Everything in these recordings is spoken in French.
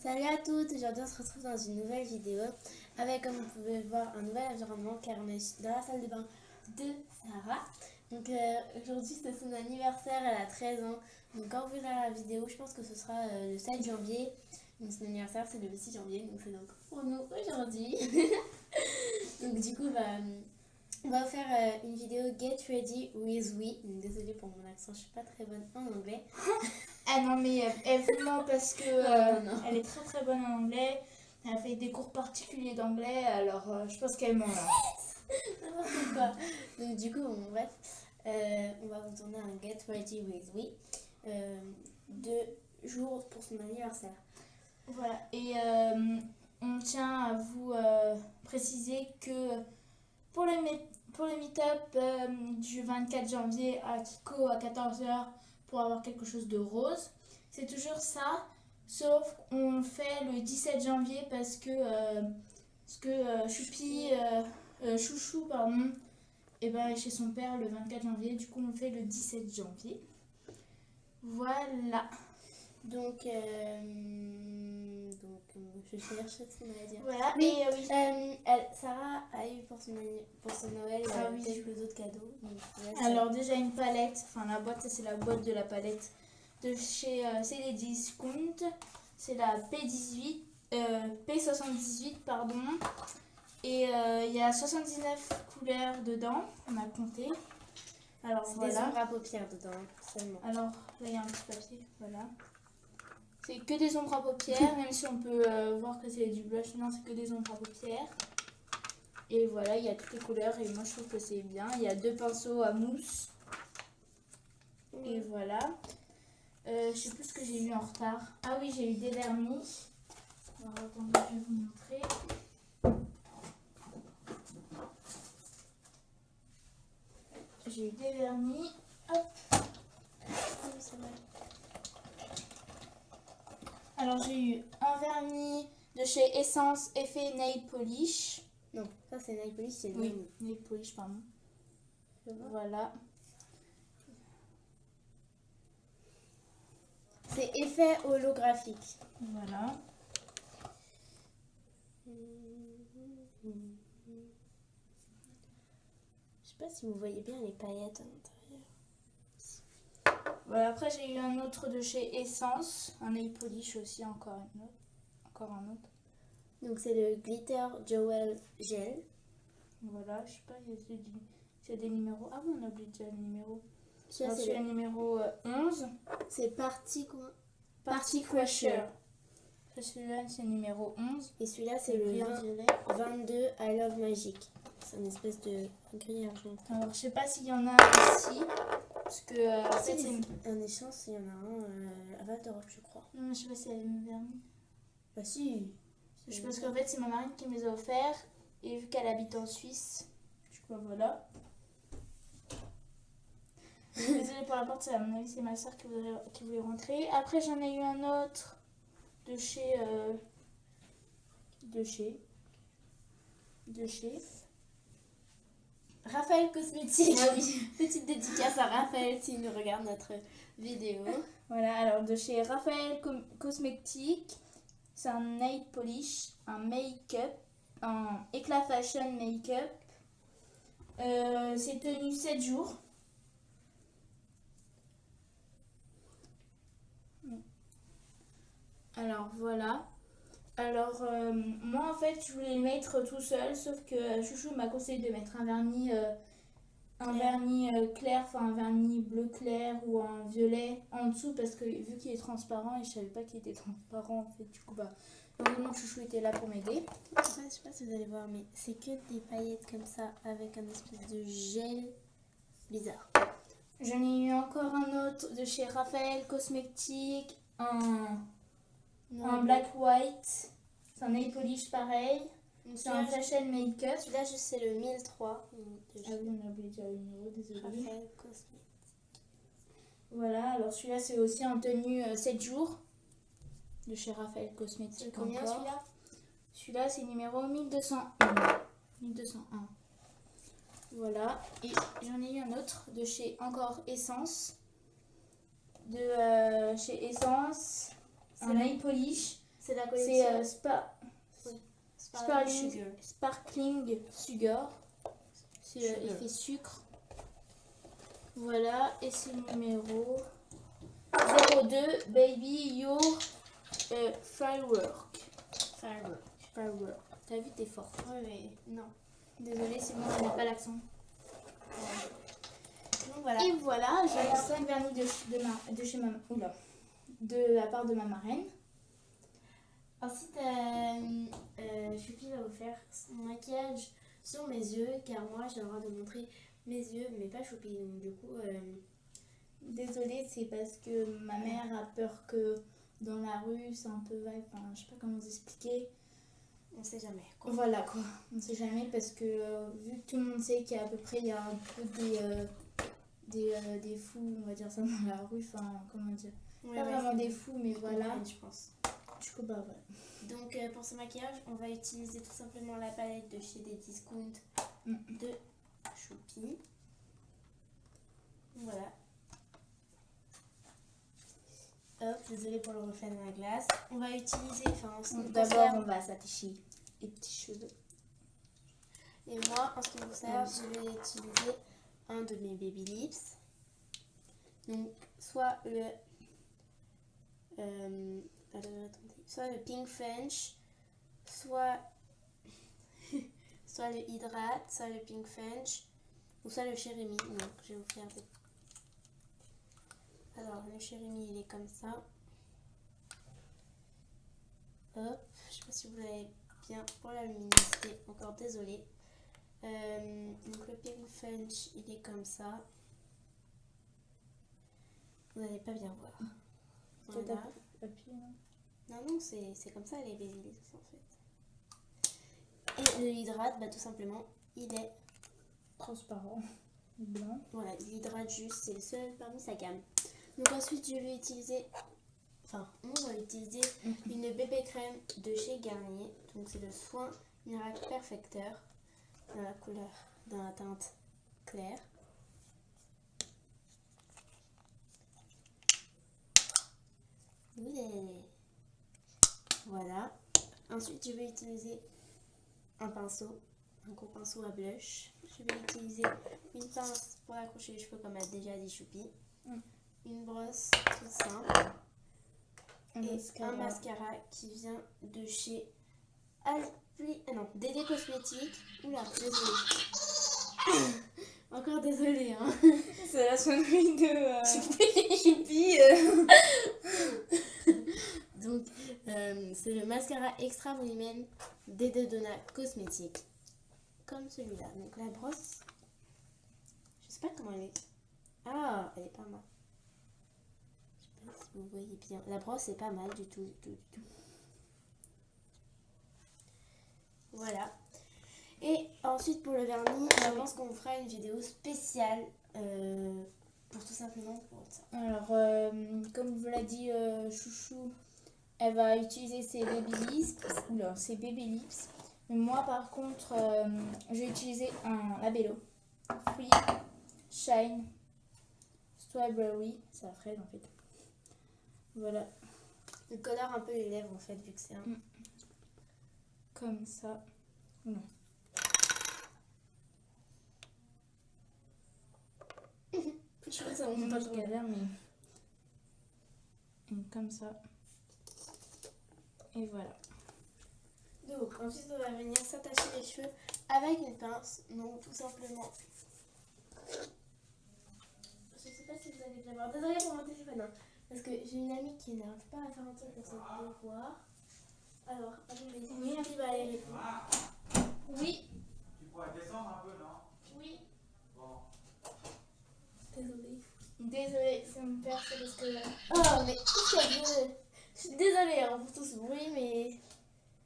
Salut à toutes, aujourd'hui on se retrouve dans une nouvelle vidéo avec, comme vous pouvez voir, un nouvel environnement car on est dans la salle de bain de Sarah. Donc aujourd'hui c'est son anniversaire, elle a 13 ans. Donc quand vous verrez la vidéo, je pense que ce sera le 7 janvier. Donc son anniversaire c'est le 6 janvier, donc c'est donc pour nous aujourd'hui. Donc du coup on va faire une vidéo Get Ready with We. Désolée pour mon accent, je suis pas très bonne en anglais. Ah non mais elle vous ment parce que Non. elle est très très bonne en anglais. Elle a fait des cours particuliers d'anglais, alors je pense qu'elle ment là. N'importe quoi. Donc du coup, bref, on va vous tourner un Get Ready with We 2 jours pour son anniversaire. Voilà, et on tient à vous préciser que pour le meet-up du 24 janvier à Kiko à 14h pour avoir quelque chose de rose, c'est toujours ça, sauf on fait le 17 janvier parce que Chouchou pardon, et ben, est chez son père le 24 janvier, du coup on fait le 17 janvier. Voilà. Donc, je cherche ce qu'on allait dire. Voilà, Oui, et oui. Sarah a eu pour son Noël Oui. quelques autres cadeaux. Donc, Alors déjà une palette, enfin la boîte, ça c'est la boîte de la palette de chez CD Discount. C'est la P18, P78 pardon. Et il y a 79 couleurs dedans, on a compté. Alors c'est voilà. des ombres à paupières dedans seulement. Alors là il y a un petit papier, voilà. C'est que des ombres à paupières, même si on peut voir que c'est du blush, non c'est que des ombres à paupières. Et voilà, il y a toutes les couleurs et moi je trouve que c'est bien. Il y a 2 pinceaux à mousse. Et voilà. Je sais plus ce que j'ai eu en retard. Ah oui, j'ai eu des vernis. Alors attendez, je vais vous montrer. J'ai eu des vernis. Hop. Alors j'ai eu un vernis de chez Essence Effet Nail Polish. Non, ça c'est Nail Polish, c'est Oui, Nail Polish, pardon. Voilà. C'est effet holographique. Voilà. Je sais pas si vous voyez bien les paillettes à l'intérieur. Voilà, après j'ai eu un autre de chez Essence, un nail polish aussi, encore un autre. Donc c'est le Glitter Jewel Gel. Voilà, je sais pas, il y a des numéros. Ah oui, on a oublié déjà le numéro. Celui-là C'est le numéro 11. C'est Party Crusher. Celui-là c'est le numéro 11. Et celui-là c'est le violet. 22 I Love Magic. C'est une espèce de gris argenté. Alors je sais pas s'il y en a ici. Parce que en fait c'est une... Un échange, il y en a un à Val d'Europe, je crois. Non, je sais pas si elle me vernis. Bah si. Je pense qu'en fait c'est ma marraine qui me les a offerts. Et vu qu'elle habite en Suisse, du coup voilà. Désolée pour la porte, à mon avis c'est ma soeur qui voulait rentrer. Après j'en ai eu un autre de chez Raphaël Cosmétique. Ah oui. Petite dédicace à Raphaël s'il nous regarde notre vidéo. Voilà, alors de chez Raphaël Cosmétique, c'est un nail polish, un make-up, un éclat fashion make-up. C'est tenu 7 jours. Alors voilà. Alors moi en fait je voulais le mettre tout seul, sauf que Chouchou m'a conseillé de mettre un vernis clair, enfin un vernis bleu clair ou un violet en dessous parce que vu qu'il est transparent et je savais pas qu'il était transparent en fait, du coup heureusement que Chouchou était là pour m'aider. Je sais pas si vous allez voir, mais c'est que des paillettes comme ça avec un espèce de gel bizarre. J'en ai eu encore un autre de chez Raphaël Cosmétique, un black white, c'est un nail polish pareil, c'est un fashion make-up. Celui-là c'est le 1003. Ah oui, on a oublié déjà le numéro, désolé. Raphaël Cosmétique. Voilà, alors celui-là c'est aussi en tenue 7 jours de chez Raphaël Cosmétique. C'est combien encore. celui-là? Celui-là c'est numéro 1201. 1201. Voilà, et j'en ai eu un autre de chez encore Essence. De chez Essence, un nail polish. C'est la C'est collection Sparkling Sugar. C'est effet sucre. Voilà, et c'est le numéro 02 Baby Your Firework. Firework. T'as vu, t'es forte. Oui, mais non. Désolée, c'est moi qui n'ai pas l'accent. Donc voilà. Et voilà, j'ai 5 vernis de chez ma... Oula. De la part de ma marraine. Ensuite, Choupi va vous faire son maquillage sur mes yeux, car moi j'ai le droit de montrer mes yeux, mais pas Choupi. Donc du coup, Désolée, c'est parce que ma mère a peur que dans la rue, c'est un peu vague. Enfin, je sais pas comment vous expliquer. on sait jamais. Quoi. Voilà quoi, on sait jamais parce que vu que tout le monde sait qu'il y a à peu près il y a un peu des fous, on va dire ça dans la rue, enfin comment dire, pas vraiment des fous mais voilà. Je pense. Du coup bah voilà. Donc pour ce maquillage, on va utiliser tout simplement la palette de chez des discounts de Choupi. Voilà. Hop, désolée pour le reflet de ma glace. On va utiliser, D'abord on va s'attacher les petits cheveux. Et moi, en ce qui me concerne, je vais utiliser un de mes Baby Lips. Donc, soit le Pink French, soit le Hydrate, soit le Pink French, ou soit le Cherry Me. Donc, je vais vous faire des... Alors, le Cherry Me, il est comme ça. Hop, je sais pas si vous l'avez bien pour la luminosité, encore désolée. Donc le Pink French, il est comme ça. Vous n'allez pas bien voir. Voilà. Non, c'est comme ça les Baby Lips en fait. Et le hydrate, tout simplement, il est transparent, blanc. Voilà, il hydrate juste, c'est le seul parmi sa gamme. Donc ensuite, je vais utiliser... on va utiliser une bébé crème de chez Garnier. Donc c'est le Soin Miracle Perfecteur dans la couleur, dans la teinte claire. Voilà. Ensuite, je vais utiliser un pinceau, un gros pinceau à blush. Je vais utiliser une pince pour accrocher les cheveux comme a déjà dit Choupi. Une brosse toute simple. Un mascara qui vient de chez Dédé Cosmétiques. Oula, désolée. Encore désolée, hein. C'est la sonnerie de Choupi. Donc, c'est le mascara extra volumen Dédé Donna Cosmétiques. Comme celui-là. Donc, la brosse, je sais pas comment elle est. Ah, elle est pas mal. Je sais pas si vous voyez bien. La brosse est pas mal du tout. Voilà. Et ensuite pour le vernis, je pense qu'on fera une vidéo spéciale pour tout simplement pour ça. Alors, comme vous l'a dit Chouchou, elle va utiliser ses Baby Lips. Oula, ses Baby Lips. Mais moi par contre, je vais utiliser un Labello Free Shine Strawberry. C'est la fraise en fait. Voilà. Il colore un peu les lèvres en fait vu que c'est un... Comme ça. Non. Je crois que ça monte pas trop. Galère, mais comme ça. Et voilà. Donc ensuite on va venir s'attacher les cheveux avec une pince. Donc tout simplement. Je sais pas si vous allez bien voir. Désolée pour mon téléphone. Hein, parce que j'ai une amie qui n'arrive pas à faire un truc pour son devoir. Alors, attendez. Oui, qui va aller répondre. Oui. Tu pourrais descendre un peu, non? Oui. Bon. Désolée, c'est mon père, c'est parce que... Oh, mais qu'est-ce qu'il y a? Je suis désolée hein, pour tout ce bruit, mais...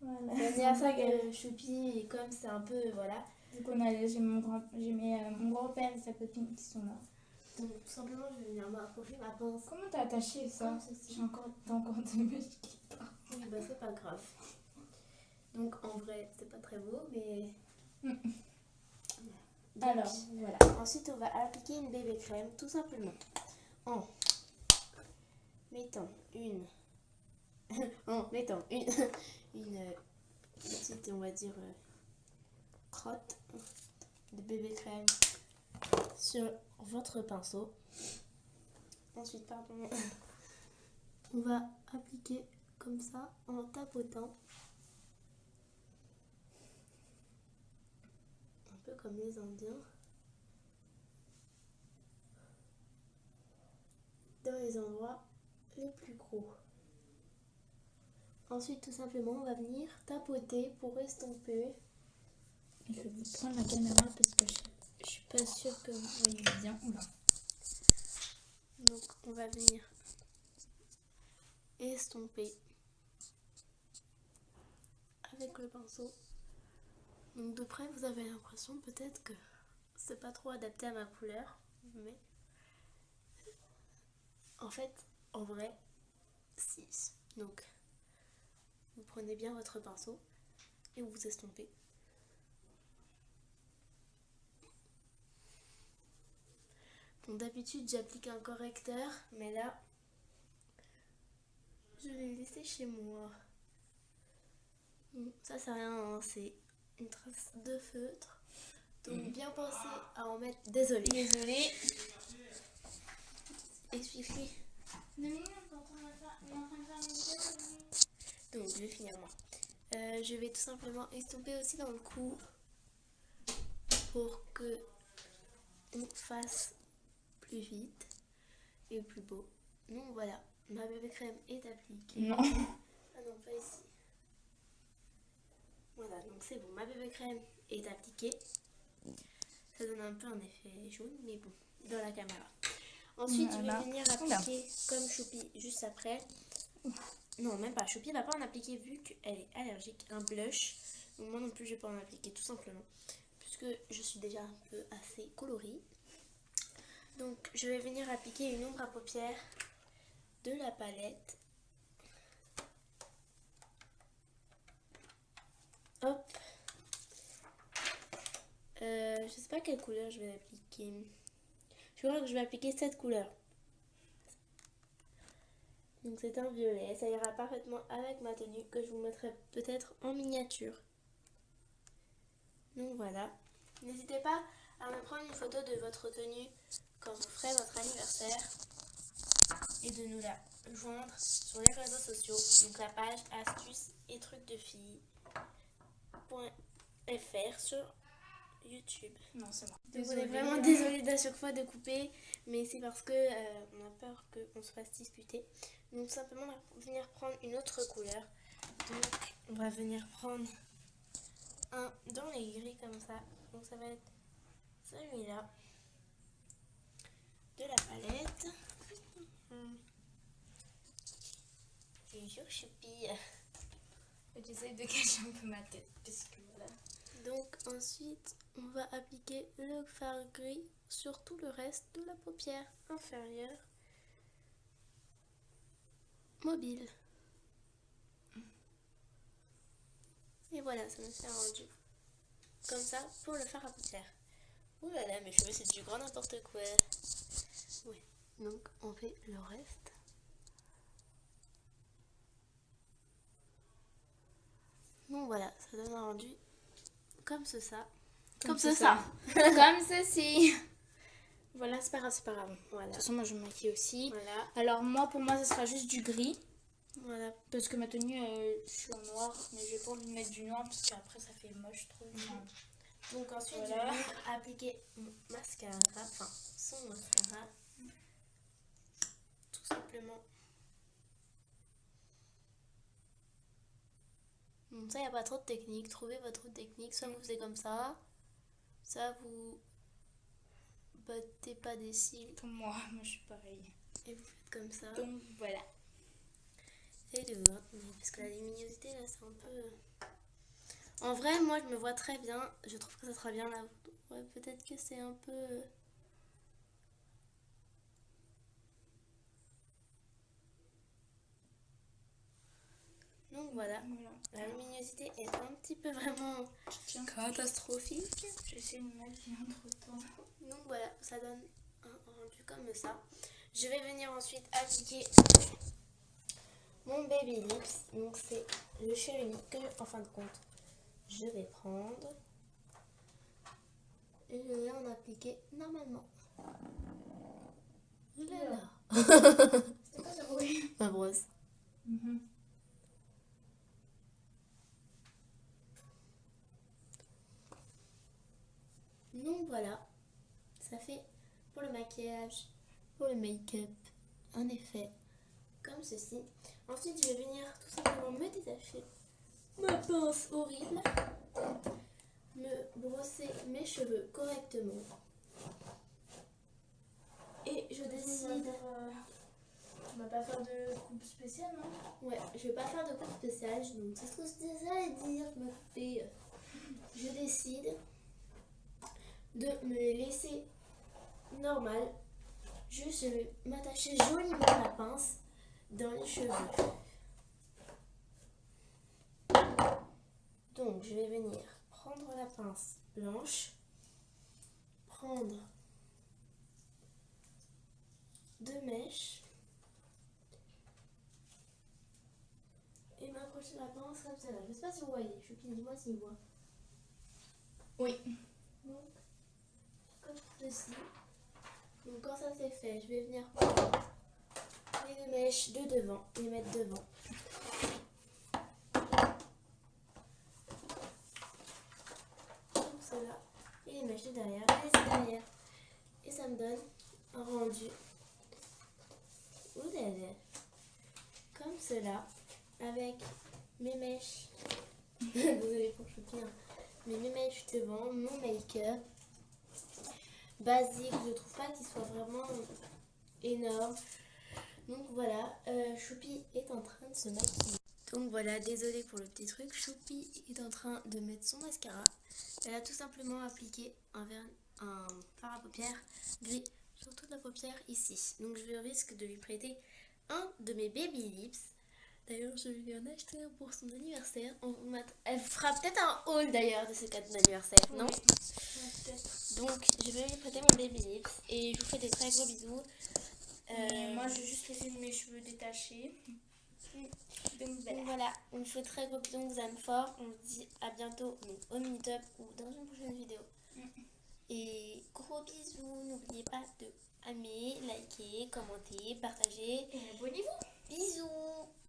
Voilà. C'est à ça que Choupi, et comme c'est un peu... Voilà. Du coup, j'ai mon grand-père et sa copine qui sont là. Donc, tout simplement, je vais venir m'approcher ma pince. Comment t'as attaché ça? T'as encore des muscles qui partent. Oui, c'est pas grave. Donc, en vrai, c'est pas très beau, mais... Donc, alors, voilà. Ensuite, on va appliquer une bébé crème, tout simplement, en mettant en mettant une petite, on va dire, crotte de bébé crème sur votre pinceau. Ensuite, pardon, on va appliquer comme ça en tapotant. Un peu comme les Indiens. Dans les endroits les plus gros. Ensuite, tout simplement, on va venir tapoter pour estomper. Je vais vous prendre la caméra parce que je suis pas sûre que vous voyez bien. Oula. Donc, on va venir estomper avec le pinceau. Donc, de près, vous avez l'impression peut-être que c'est pas trop adapté à ma couleur, mais en fait, en vrai, si. Donc, vous prenez bien votre pinceau et vous estompez. Bon, d'habitude, j'applique un correcteur, mais là, je l'ai laissé chez moi. Bon, ça, c'est rien, hein, c'est une trace de feutre. Donc, bien penser à en mettre. Désolée. Explique-lui. Donc, je vais finir moi. Je vais tout simplement estomper aussi dans le cou pour que on fasse plus vite et plus beau. Donc voilà, ma bébé crème est appliquée. Non. Ah non, pas ici. Voilà, donc c'est bon, ma bébé crème est appliquée. Ça donne un peu un effet jaune, mais bon, dans la caméra. Ensuite, Voilà. je vais venir appliquer comme Choupi juste après. Non, même pas. Choupi va pas en appliquer vu qu'elle est allergique. Un blush. Donc moi non plus, je vais pas en appliquer tout simplement. Puisque je suis déjà un peu assez colorie. Donc, je vais venir appliquer une ombre à paupières de la palette. Hop. Je sais pas quelle couleur je vais appliquer. Je crois que je vais appliquer cette couleur. Donc c'est un violet. Ça ira parfaitement avec ma tenue que je vous mettrai peut-être en miniature. Donc voilà. N'hésitez pas à me prendre une photo de votre tenue quand vous ferez votre anniversaire et de nous la joindre sur les réseaux sociaux. Donc la page astuces et trucs de filles.fr sur YouTube. Non, c'est bon. Donc on est vraiment désolé d'à chaque fois de couper, mais c'est parce que on a peur qu'on se fasse disputer. Donc simplement on va venir prendre une autre couleur. Donc on va venir prendre un dans les gris comme ça. Donc ça va être celui-là de la palette. Bonjour Choupi. J'essaye de cacher un peu ma tête parce que voilà. Donc ensuite on va appliquer le fard gris sur tout le reste de la paupière inférieure mobile. Et voilà, ça me fait un rendu comme ça pour le fard à paupières. Ouh là là, mes cheveux c'est du grand n'importe quoi. Oui, donc on fait le reste. Donc voilà, ça donne un rendu comme ça. Comme ça. Comme ceci. Voilà, c'est pas grave. Voilà. De toute façon, moi je me maquille aussi. Voilà. Alors moi, pour moi, ce sera juste du gris. Voilà. Parce que ma tenue, je suis en noir. Mais je vais pas lui mettre du noir parce qu'après ça fait moche trop. Donc ensuite, Voilà. je vais appliquer mon mascara, enfin son mascara. Tout simplement. Bon, ça, il n'y a pas trop de technique. Trouvez votre technique. Soit vous faites comme ça, soit vous battez pas des cils Pour moi je suis pareille. et vous faites comme ça. Donc voilà. Et le bas, parce que la luminosité là, c'est un peu. En vrai, moi je me vois très bien. Je trouve que ça sera bien là. Ouais, peut-être que c'est un peu. Donc voilà. La luminosité est un petit peu vraiment catastrophique. J'essaie de me maquiller entre temps. Donc voilà, ça donne un rendu comme ça. Je vais venir ensuite appliquer mon baby lips. Donc c'est le chéri que en fin de compte je vais prendre. Et je vais en appliquer normalement. Là. C'est quoi ce bruit? Ma brosse. Donc voilà, ça fait pour le maquillage, pour le make-up, un effet comme ceci. Ensuite, je vais venir tout simplement me détacher ma pince horrible, me brosser mes cheveux correctement. Et je décide... On va pas faire de coupe spéciale, non? Ouais, je vais pas faire de coupe spéciale, donc c'est ce que je disais à dire, me couper. Je décide de me laisser normal. Juste, je vais m'attacher joliment la pince dans les cheveux. Donc, je vais venir prendre la pince blanche, prendre 2 mèches et m'approcher de la pince comme ça là. Je sais pas si vous voyez, je suis dis-moi si vous voyez. Oui. Donc, comme ceci. Donc quand ça c'est fait, je vais venir prendre les 2 mèches de devant, les mettre devant. Comme cela. Et les mèches de derrière, et les derrière. Et ça me donne un rendu. Comme cela. Avec mes mèches. Désolée pour choquer. Mais mes mèches devant, mon make-up. Basique, je trouve pas qu'il soit vraiment énorme. Donc voilà, Choupi est en train de se maquiller. Donc voilà, désolée pour le petit truc. Choupi est en train de mettre son mascara. Elle a tout simplement appliqué un fard à paupières gris sur toute la paupière ici. Donc je risque de lui prêter un de mes baby lips. D'ailleurs, je lui en ai acheté un pour son anniversaire. Elle fera peut-être un haul d'ailleurs de ce cadeau d'anniversaire, non? Peut-être. Donc, je vais lui prêter mon baby lips et je vous fais des très gros bisous. Moi, je vais juste laisser mes cheveux détachés. Donc voilà, on vous fait très gros bisous, on vous aime fort. On se dit à bientôt au Meetup ou dans une prochaine vidéo. Et gros bisous, n'oubliez pas de aimer, liker, commenter, partager. Et abonnez-vous. Bisous.